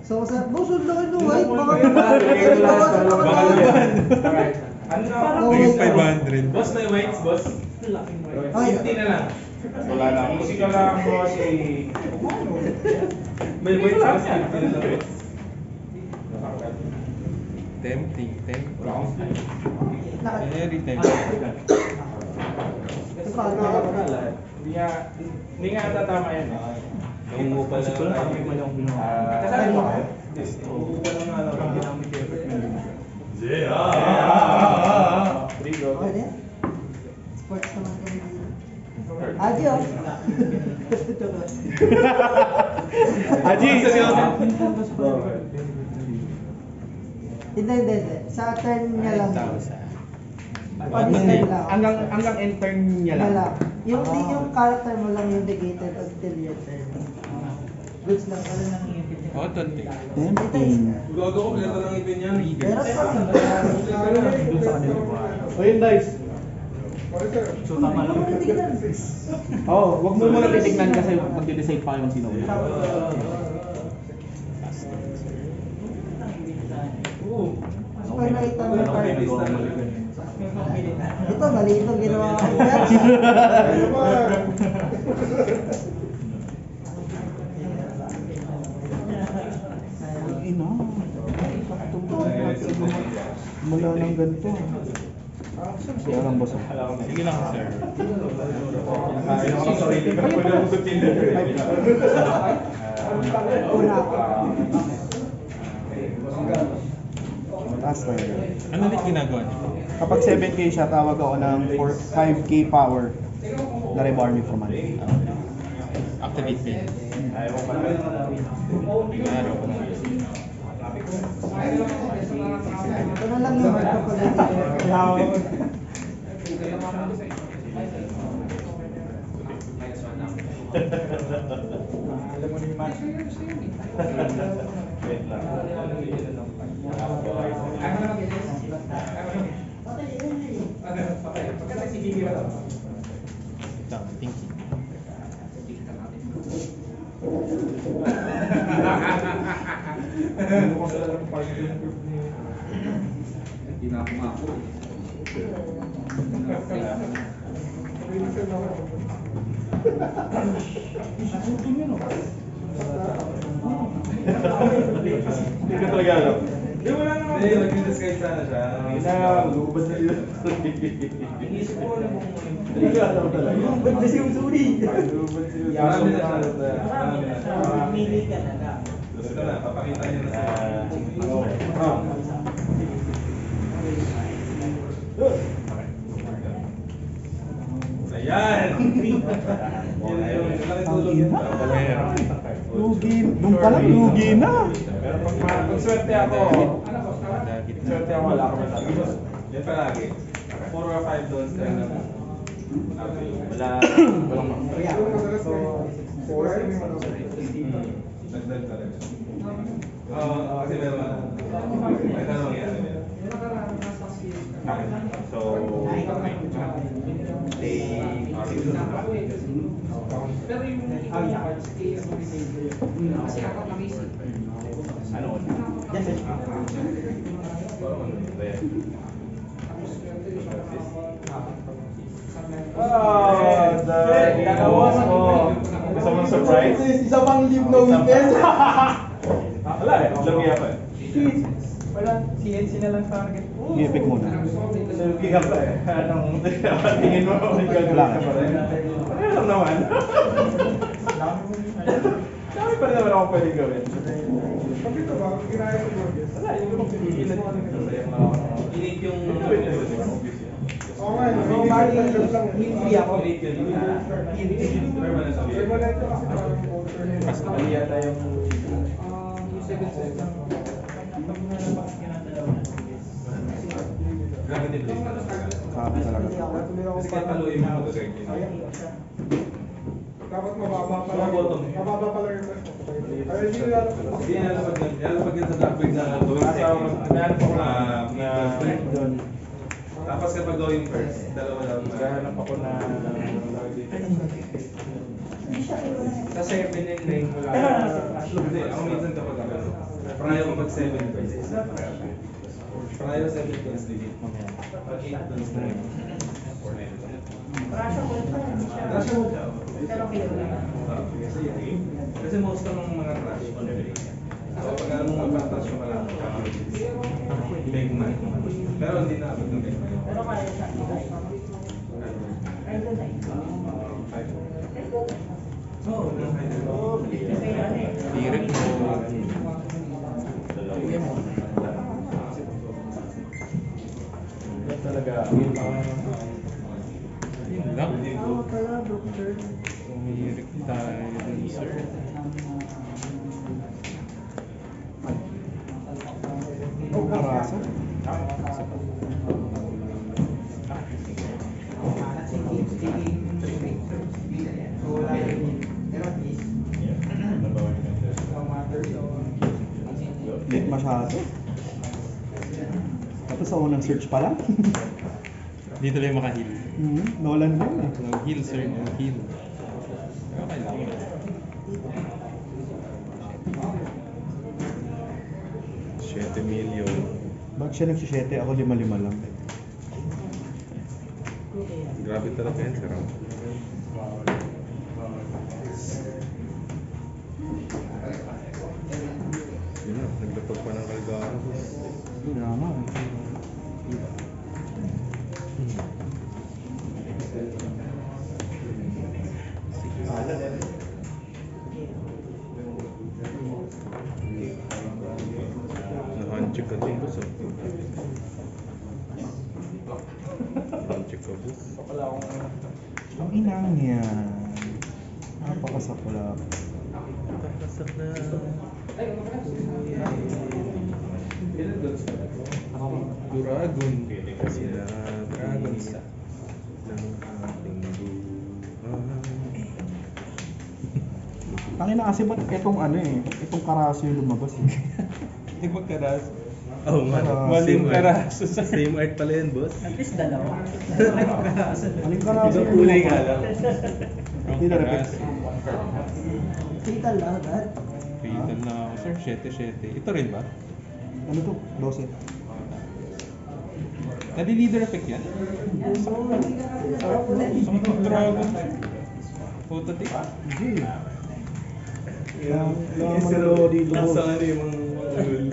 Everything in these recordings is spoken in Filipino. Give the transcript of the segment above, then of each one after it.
So, sa busog lang ito, white, baka Ano? Naging 500. Boss, may whites, boss? Ay. 50 na lang. Wala na. Musika lang boss eh. May whites, boss, 50 na lang. Tempting. Nakat- Very tempting. Ito pa, nakat- Hindi nga tatama yan. Nangungupa na lang tayo. Kasali mo kayo? Nangungupa lang nga lang. Rigo. Okay na yan? Sports naman kami dito. Adi, oh. Joke lang. Aji! Hindi. Sa turn niya lang. 5,000. Pag-start lang. Hanggang intern niya Wala. lang. Yung character mo lang yung negated until your turn. Goods lang. Oh, 20. Gago ko, pinata ng ipin yan. Pero sa O yun guys. So, tama lang. Oo, wag mo muna titignan kasi mag-decide pa yung sino ulit. Pag nakita mo yung card, ito, mali itong ginawa ko. Ina. Mula ng ganito. Kaya lang boss. Sige lang, sir. Una ako. Taas na yun. Ano ulit ginagawa niyo? Kapag 7K siya, tawag ako ng 5K power na rebar me for money. Activate me. Araw ko na. Ito na lang yung mark ko pag Alam mo na yung match. Wait lang. Thinking. Hindi na ako mako. Hindi ka talaga alam. Hindi, wala naman. Hindi, nag-disguise sana siya. Lubad na yun. Inisip ko na kung Hindi ka alam talaga. Lubad na siyang suri. Lubad siya. marami na siya. Marami na siya. Mili ka na lang. Gusto na, papakita niya na siya. Ayan! Yun na yun. Malaking tulog yun. Lugi. Doon pa lang, lugi na. Pero pag swerte ako, swerte ako, wala ako matapos. Yan palagi. 4 or 5 doon tayo na. Walang dagdag talaga. Oo, kasi meron na. May tanong mangyari meron. So, Pero yung kasi ako naisip. ano? Nakawas ko. Gusto mong surprise? Isa pang live na weekend. Wala eh, lugi ako eh. Wala, CNC na lang target. I-pick muna. Lugi ka pa eh. Anong tingin mo? May gagawin ka pa rin. Ano lang naman? Dami pa rin naman ako pwedeng gawin. Wala, yung ibang pinigilan ko. Init yung... Oo nga, so bali, hindi ako. Init yun. Permanent obvious. Basta. Mali yata yung... Gravity blade. Sabi talaga. Kasi kahit paluin mo magagay yun. Dapat mababa pa Sa lang. bottom. Mababa pa lang yung press mo. Ay, hindi ko yan. Hindi nilalabag yan. Nilalabag yan sa dark blade na gawin sa may ano pa ko na doon. Tapos kapag going first, dalawa lang. Naghahanap ako na Sa 7 and 9 wala. Hindi, ako minsan kapag ako. Prior ko mag 7 first. Prior 7 first, delete. Pag 8 first na yun. Rasha ko pa rin siya. Rasha mo. Pero clear na. Kasi most ng mga trash on so pag alam mo magpa-trash yung malaki, big man. Pero hindi na abot ng big man. Pero kaya siya. Ay, doon ay. Oo, Kasi yan eh. direct mo. Yan talaga. Yun lang. Pala, doctor. Umirik tayo dun, sir. Oh, karaso. Late masyado. Tapos sa unang search pa lang. Dito lang yung maka-heal. Nolan din eh. No heal, sir. No heal. Okay lang. 7 million. Ba't siya nagsisete? Ako 5-5 lang. Grabe talaga yan, sir. Yun na, naglapag pa ng Calgaro. Yun naman. Nahanchik ka din, boss. Nahanchik ka, boss. Ang inang yan. Napakasaklap. Nakasak na. Dragon. Kasi na dragon sa ng ating buhay. Tangina kasi ba't itong ano eh, itong karaso yung lumabas eh. Hindi magkaraso. Oh, Maling karaso. Same art pala yan, boss. At least dalawa. Maling karaso Ibang yung kulay lumabas. nga lang. Hindi na repeat. Fatal lang, dad. Fatal na ako, sir. 7-7. Ito rin ba? Ano to? 12. Nadi-leader effect yan? Saan ito dragon? Photo tip? Hindi. Laman lo di lubos. Nasa ano yung mga ulul.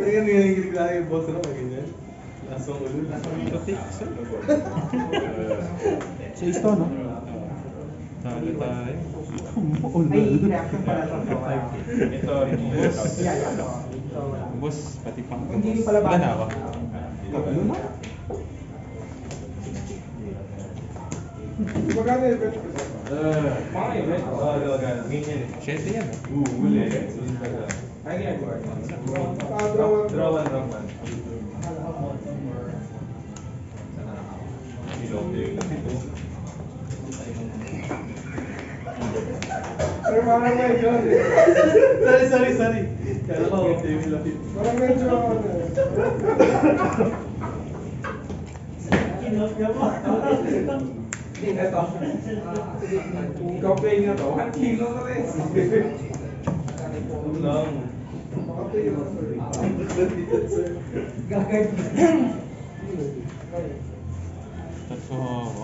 Tingnan nga yung ginagawa yung boss na ganyan. Lasong ulul. Photo tip, sir. Sa isto, no? Talo tayo. Ulol. reaction pala sa Ito, boss. Boss, pati pang Hindi pala ba? Wala na ba? Tatlo na. Magkano yung bet? Mga event. Oo, gawagana. Ganyan eh. 7 yan. Huli. Ay, ginagawa. Draw one, draw one. Pero parang medyo, Sorry. Kala ko, yung lapit. parang medyo, Ito. Ikaw playing na to. 1 kilo na rin. Lang. Tatlo ako.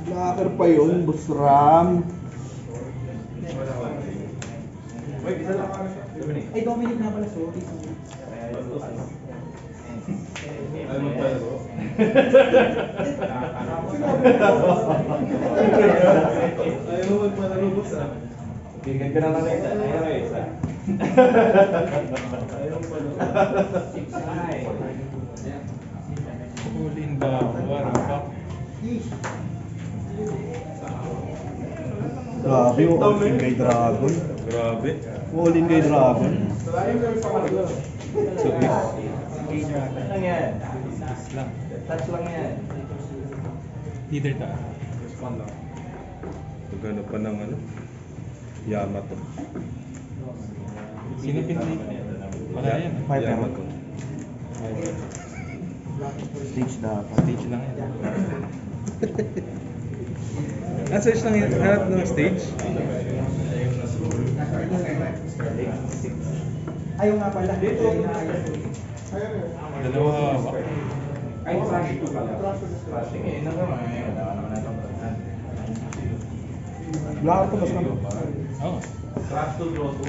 Blacker pa yun, Boss Ram. Wait, isa lang kami siya. Ay, Dominic na pala, sorry. Ay, magpalaro. Ayaw mo magpalaro, boss ah. Bigyan ka na lang isa. Ayaw mo isa. Ayaw mo palaro. Kulin ba? What the fuck? Grabe, all in kay Dragon. Grabe. All in kay Dragon. maraming gawin sa kanila. So, is Lang yan. lang. Touch lang yan. Leader ta. Respond lang. Gano pa ng ano? Yamato. Sino pinili? Wala yan. Five Yamato. Stage dapat. Stage lang yan. Search lang yan. Hanap ng stage. Ayaw nga pala. Dalawa hawak. Ay, trash to pala. Black to basta. Oo. Trash to draw to.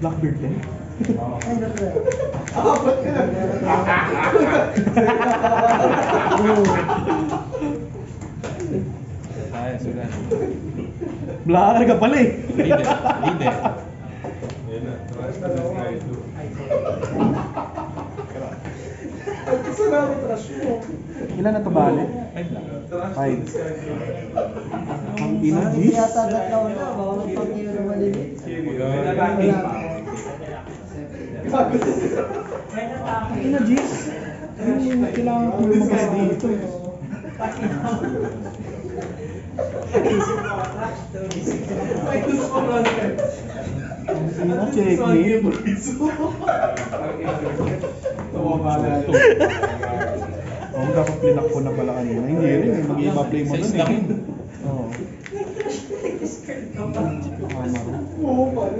Blackbeard din. Ay, nako. Kaya, sulan. Black ka pala eh. Leader. Leader. Yan na. Trash to the sky to. Gusto namin trash mo. Ilan na to bale? Five lang. Trash to Five. the sky to. Ang ina, Hindi Gis. yata nagkaon na. Baka magpag-iyo na maliliit. Ang ina, Gis. Yung kailangan ko lumabas dito. Ang ina, checkmate. Oh, dapat plinak ko na pala kanina. Hindi rin eh. Mag-iba play mo Size dun lang eh. yun. Oo. Tama rin. Oo pala.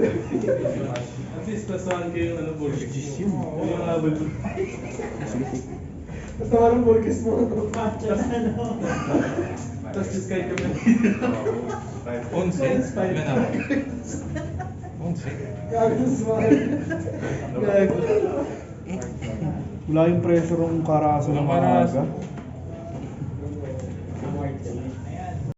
At least plus 1K yung ano burger. Yun. Yung habol ko. Sige, sige. Basta walang burgers mo. Tapos yung sky ka 11. Ilan na? 11. Gago smile. Gago. Wala yung pressure ng karaso ng Walang karaso. maaga.